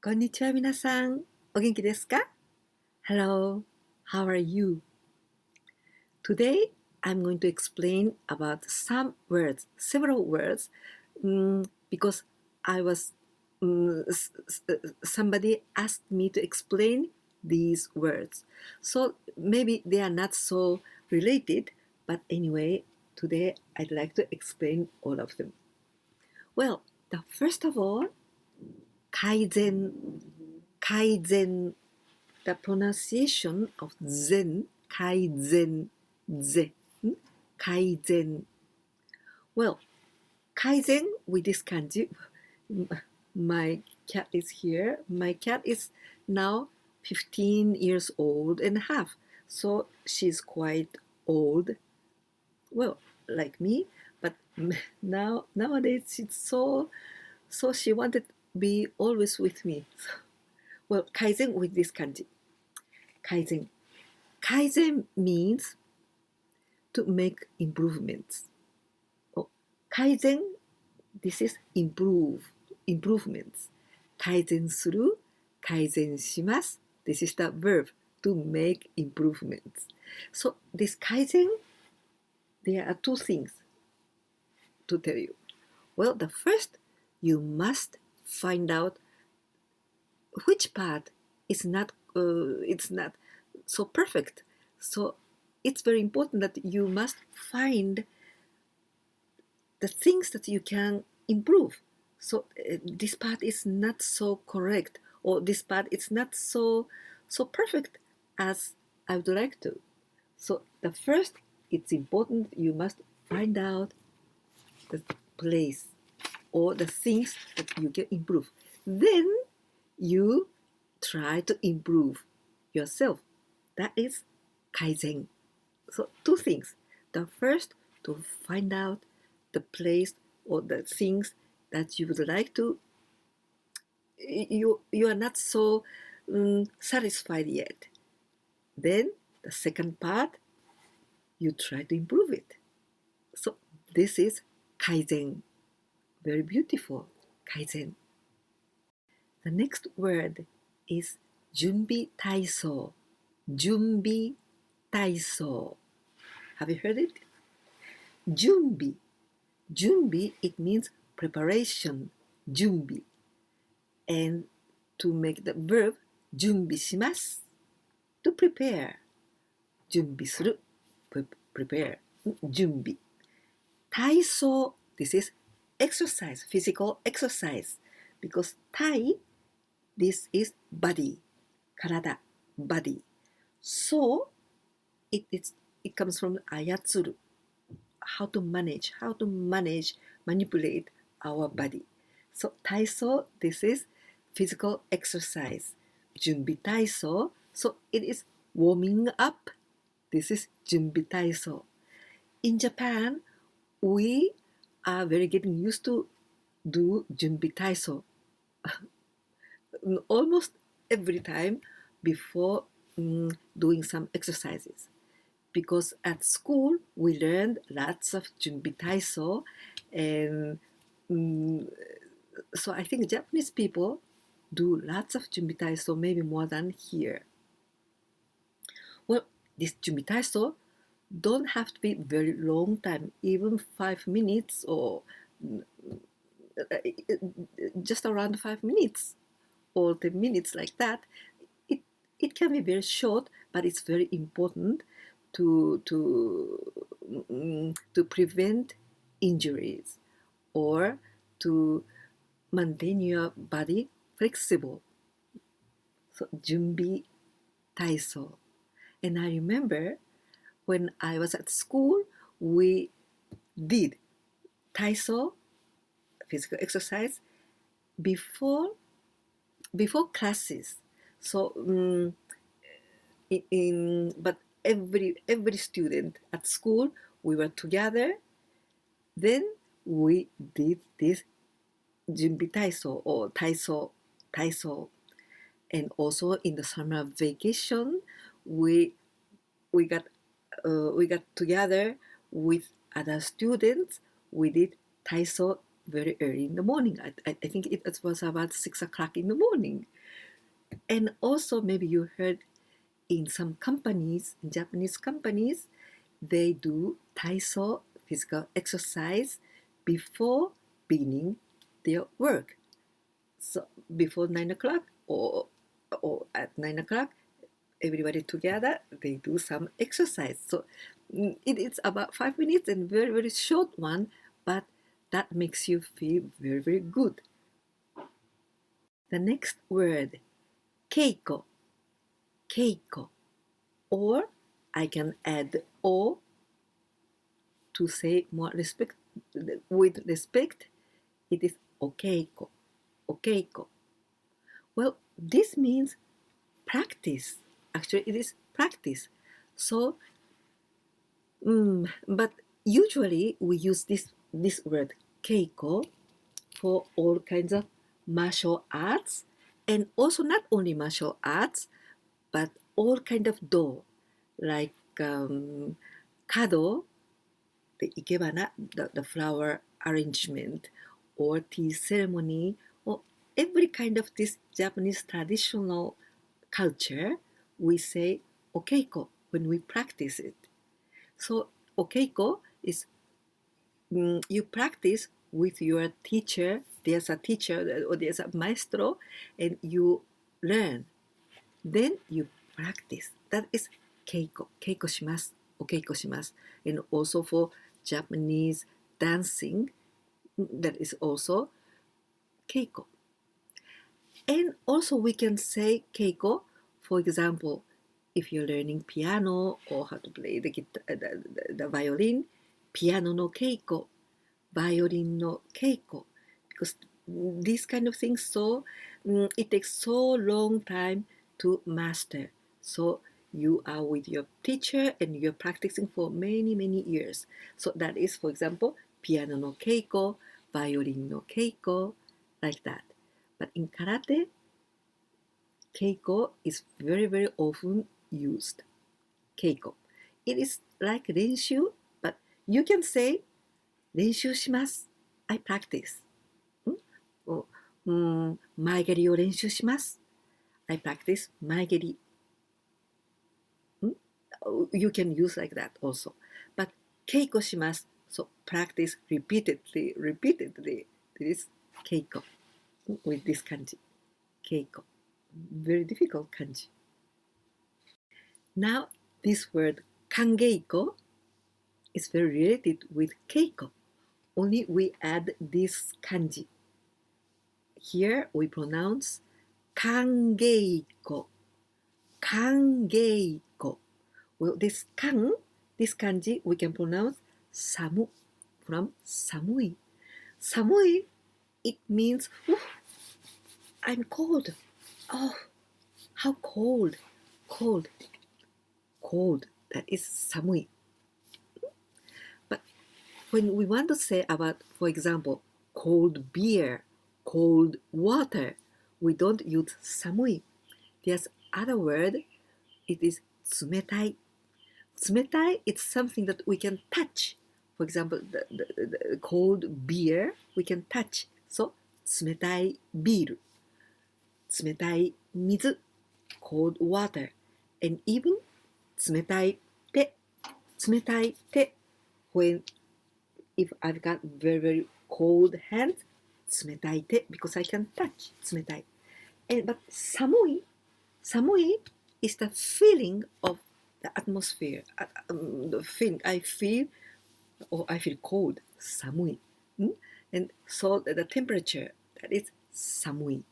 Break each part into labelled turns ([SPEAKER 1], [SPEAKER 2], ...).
[SPEAKER 1] こんにちは皆さん。お元気ですか? Hello, how are you? Today, I'm going to explain about some words, several words, because somebody asked me to explain these words. So maybe they are not so related, but anyway, today I'd like to explain all of them. Well, first of all, Kaizen. Kaizen, the pronunciation of Zen, Kaizen, Ze, Kaizen. Well, Kaizen with this kanji, my cat is here. My cat is now 15 years old and a half, so she's quite old. Well, like me, but nowadays she's so she wanted to be always with me. Well, Kaizen with this kanji. Kaizen. Kaizen means to make improvements. Oh, Kaizen, this is improvements. Kaizen suru, kaizen shimasu. This is the verb to make improvements. So this Kaizen, there are two things to tell you. Well, the first, you must find out which part is not it's not so perfect. So it's very important that you must find the things that you can improve. So this part is not so correct, or this part is not so perfect as I would like to. So the first, it's important you must find out the place or the things that you can improve. Then you try to improve yourself. That is Kaizen. So two things. The first, to find out the place or the things that you would like to, you are not so satisfied yet. Then the second part, you try to improve it. So this is Kaizen. Very beautiful, Kaizen. The next word is Jumbi Taiso. Jumbi Taiso. Have you heard it? Jumbi. Jumbi, it means preparation. Jumbi. And to make the verb, Jumbi shimasu. To prepare. Jumbi suru. Prepare. Jumbi. Taiso, this is exercise, physical exercise. Because Tai, this is body, karada, body. So it comes from ayatsuru, how to manage, manipulate our body. So Taiso, this is physical exercise. Jumbi Taiso, so it is warming up. This is Jumbi Taiso. In Japan, we are very getting used to do Jumbi Taiso almost every time before doing some exercises. Because at school, we learned lots of Jumbi Taiso, and so I think Japanese people do lots of Jumbi Taiso, maybe more than here. Well, this Jumbi Taiso don't have to be very long time, even 5 minutes or just around 5 minutes or 10 minutes like that. It can be very short, but it's very important to prevent injuries or to maintain your body flexible. So Jumbi Taiso. And I remember when I was at school, we did Taiso, physical exercise, before classes. So but every student at school, we were together. Then we did this Jumbi Taiso or Taiso. And also in the summer vacation, we got together with other students. We did Taiso very early in the morning. I think it was about 6 o'clock in the morning. And also maybe you heard in some companies, Japanese companies, they do Taiso, physical exercise, before beginning their work. So before 9 o'clock or at 9 o'clock, everybody together, they do some exercise. So it is about 5 minutes and very, very short one, but that makes you feel very, very good. The next word, keiko. Keiko. Or I can add o to say more respect, with respect, it is okeiko. Okeiko. Well, this means practice. Actually, it is practice. So, but usually we use this word keiko for all kinds of martial arts, and also not only martial arts, but all kind of do, like kado, the ikebana, the flower arrangement, or tea ceremony, or every kind of this Japanese traditional culture, we say okeiko when we practice it. So okeiko is you practice with your teacher. There's a teacher or there's a maestro, and you learn. Then you practice. That is keiko. Keiko shimasu. Okeiko shimasu. And also for Japanese dancing, that is also keiko. And also we can say keiko, for example, if you're learning piano or how to play the violin, piano no keiko, violin no keiko, because these kind of things, so it takes so long time to master. So you are with your teacher and you're practicing for many, many years. So that is, for example, piano no keiko, violin no keiko, like that. But in karate, keiko is very, very often used. Keiko. It is like renshu, but you can say 練習します。I practice. 前蹴りを練習します。I practice 前蹴り。You can use like that also. But 稽古します。So practice repeatedly. This is 稽古 with this kanji. 稽古. Very difficult kanji. Now this word kangeiko is very related with keiko. Only we add this kanji. Here we pronounce kangeiko. Kangeiko. Well, this kanji we can pronounce samu, from samui. Samui, it means, I'm cold. Oh, how cold. Cold. That is samui. But when we want to say about, for example, cold beer, cold water, we don't use samui. There's other word, it is tsumetai. Tsumetai, it's something that we can touch. For example, the cold beer, we can touch. So, 冷たいビール、冷たい水, cold water, and even 冷たい手, when if I've got very, very cold hands, 冷たい手, because I can touch 冷たい. But 寒い is the feeling of the atmosphere. The feeling I feel cold, 寒い. And so the temperature, that is 寒い.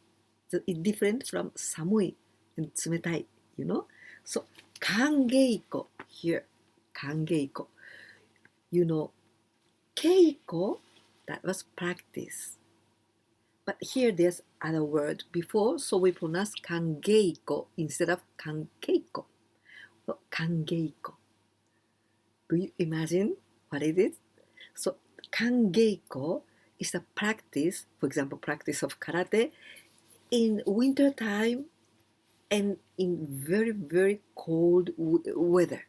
[SPEAKER 1] So it's different from 寒い and 冷たい, you know? So 歓迎湖 here, 歓迎湖. You know, keiko, that was practice. But here there's other word before, so we pronounce kangeiko instead of kankeiko. So, kangeiko. Do you imagine what it is? So, kangeiko is a practice, for example, practice of karate in winter time and in very, very cold weather.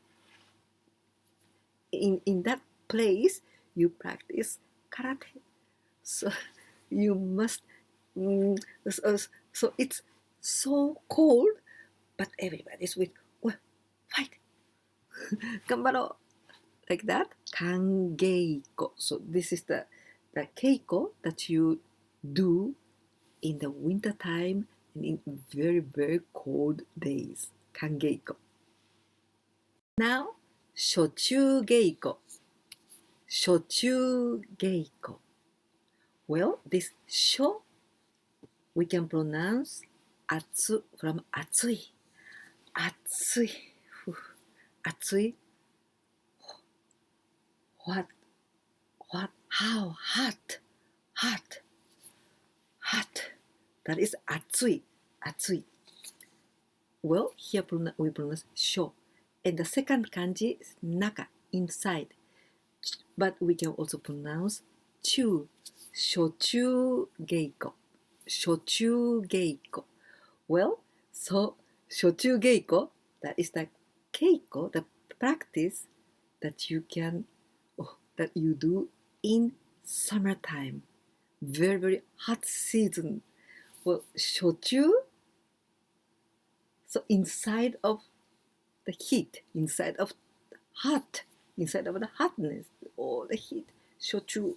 [SPEAKER 1] In that place, you practice karate. So you must, so, so it's so cold, but everybody's with, well, fight, 頑張ろう, like that. Kangeiko. So this is the keiko that you do in the winter time and in very, very cold days. Kangeiko. Now, shochu geiko. Shochu geiko. Well, this sho we can pronounce atsu from atsui. Atsui. Atsui. What? How? Hot. That is atsui. Atsui. Well, here we pronounce sho. And the second kanji is naka, inside. But we can also pronounce chu. Shochu geiko. Shochu geiko. Well, so shochu geiko, that is the keiko, the practice that you do in summertime. Very, very hot season. Well, shochu, so inside of the heat, inside of the hotness, or the heat, shochu.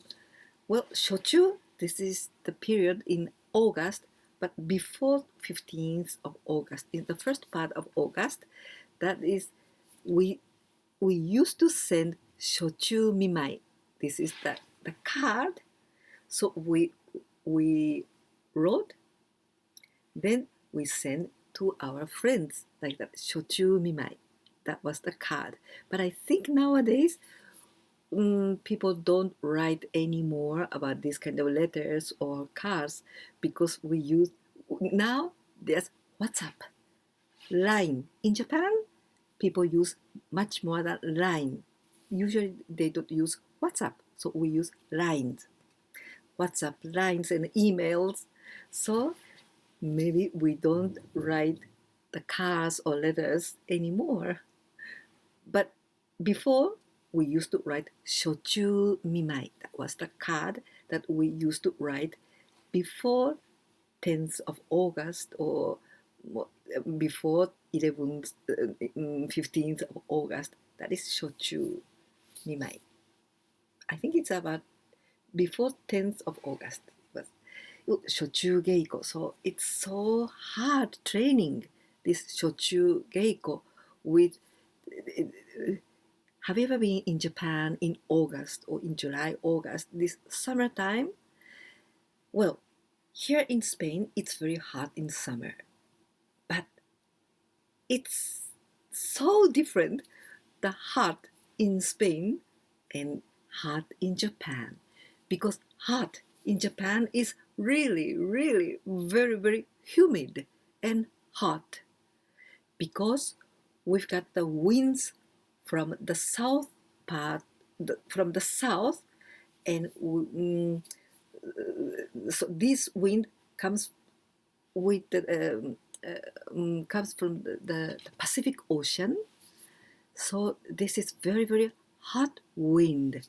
[SPEAKER 1] Well, shochu, this is the period in August, but before 15th of August, in the first part of August, that is, we used to send shochu mimai. This is the card. So we wrote, then we send to our friends, like that, shochu mimai. That was the card. But I think nowadays, people don't write anymore about this kind of letters or cards, because now there's WhatsApp, Line. In Japan, people use much more than Line. Usually they don't use WhatsApp, so we use lines. WhatsApp, lines, and emails. So maybe we don't write the cards or letters anymore. But before, we used to write shochu mimai. That was the card that we used to write before 10th of August or before 11th, 15th of August. That is shochu mimai. I think it's about before 10th of August. But shochu geiko. So it's so hard training, this shochu geiko with. Have you ever been in Japan in August or in July, August, this summertime? Well, here in Spain, it's very hot in summer. But it's so different, the hot in Spain and hot in Japan. Because hot in Japan is really, really very, very humid and hot. Because we've got the winds from the south part, from the south, and so this wind comes with comes from the Pacific Ocean. So this is very, very hot wind.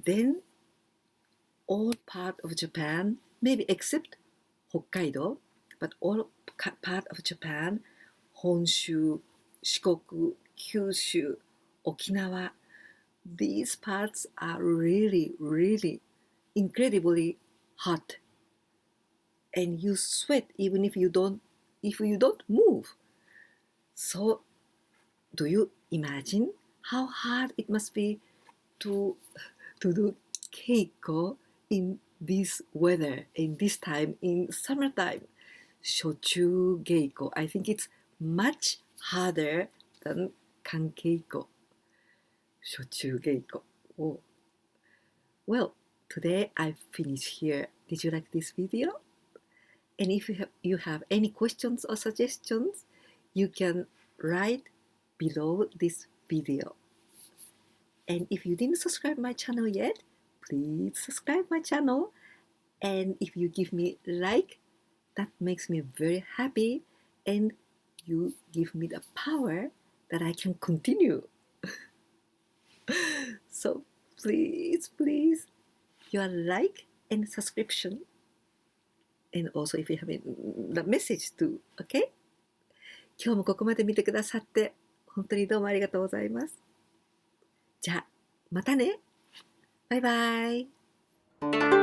[SPEAKER 1] Then all part of Japan, maybe except Hokkaido, but all part of Japan, Honshu, Shikoku, Kyushu, Okinawa, these parts are really, really incredibly hot. And you sweat even if you don't move. So do you imagine how hard it must be to do keiko in this weather, in this time, in summertime? Shochu geiko. I think it's much harder than kankeiko. Shochu geiko. Oh. Well, today I've finished here. Did you like this video? And if you have any questions or suggestions, you can write below this video. And if you didn't subscribe my channel yet, please subscribe my channel. And if you give me like, that makes me very happy, and you give me the power that I can continue. So please, your like and subscription. And also if you have the message too, okay? 今日もここまで見てくださって本当にどうもありがとうございます。じゃあまたね。バイバイ。